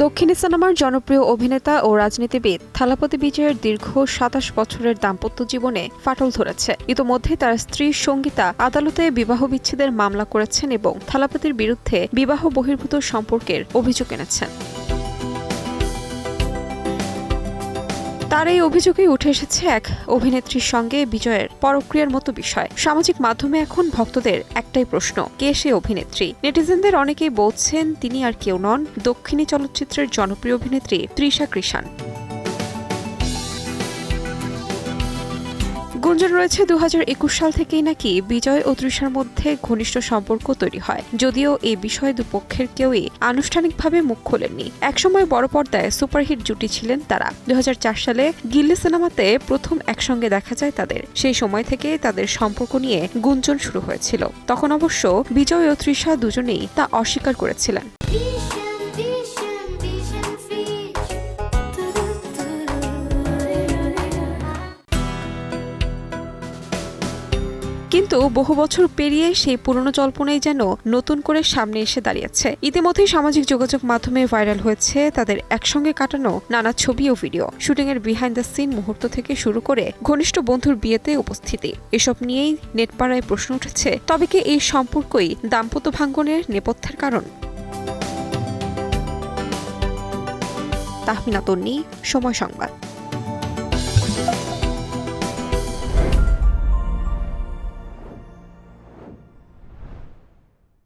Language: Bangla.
দক্ষিণী সিনেমার জনপ্রিয় অভিনেতা ও রাজনীতিবিদ থালাপতি বিজয়ের দীর্ঘ ২৭ বছরের দাম্পত্য জীবনে ফাটল ধরেছে। ইতোমধ্যে তার স্ত্রী সঙ্গীতা আদালতে বিবাহ বিচ্ছেদের মামলা করেছেন এবং থালাপতির বিরুদ্ধে বিবাহ বহির্ভূত সম্পর্কের অভিযোগ এনেছেন। তার এই অভিযোগেই উঠে এসেছে এক অভিনেত্রীর সঙ্গে বিজয়ের পরক্রিয়ার মতো বিষয়। সামাজিক মাধ্যমে এখন ভক্তদের একটাই প্রশ্ন, কে সে অভিনেত্রী? নেটিজেনদের অনেকেই বলছেন তিনি আর কেউ নন, দক্ষিণী চলচ্চিত্রের জনপ্রিয় অভিনেত্রী তৃষা কৃষাণ। গুঞ্জন রয়েছে ২০২১ সাল থেকেই নাকি বিজয় ও তৃষার মধ্যে ঘনিষ্ঠ সম্পর্ক তৈরি হয়, যদিও এই বিষয়ে দুপক্ষের কেউই আনুষ্ঠানিকভাবে মুখ খোলেননি। একসময় বড় পর্দায় সুপারহিট জুটি ছিলেন তারা। ২০০৪ সালে গিল্লি সিনেমাতে প্রথম একসঙ্গে দেখা যায় তাদের। সেই সময় থেকে তাদের সম্পর্ক নিয়ে গুঞ্জন শুরু হয়েছিল। তখন অবশ্য বিজয় ও তৃষা দুজনেই তা অস্বীকার করেছিলেন। কিন্তু বহু বছর পেরিয়ে সেই পুরনো জল্পনাই যেন নতুন করে সামনে এসে দাঁড়িয়েছে। ইতিমধ্যেই সামাজিক যোগাযোগ মাধ্যমে ভাইরাল হয়েছে তাদের একসঙ্গে কাটানো নানা ছবি ও ভিডিও। শুটিংয়ের বিহাইন্ড দ্য সিন মুহূর্ত থেকে শুরু করে ঘনিষ্ঠ বন্ধুর বিয়েতে উপস্থিতি, এসব নিয়েই নেটপাড়ায় প্রশ্ন উঠেছে, তবে কি এই সম্পর্কই দাম্পত্য ভাঙ্গনের নেপথ্যের কারণ? তাহমিনা তন্নি, সময় সংবাদ।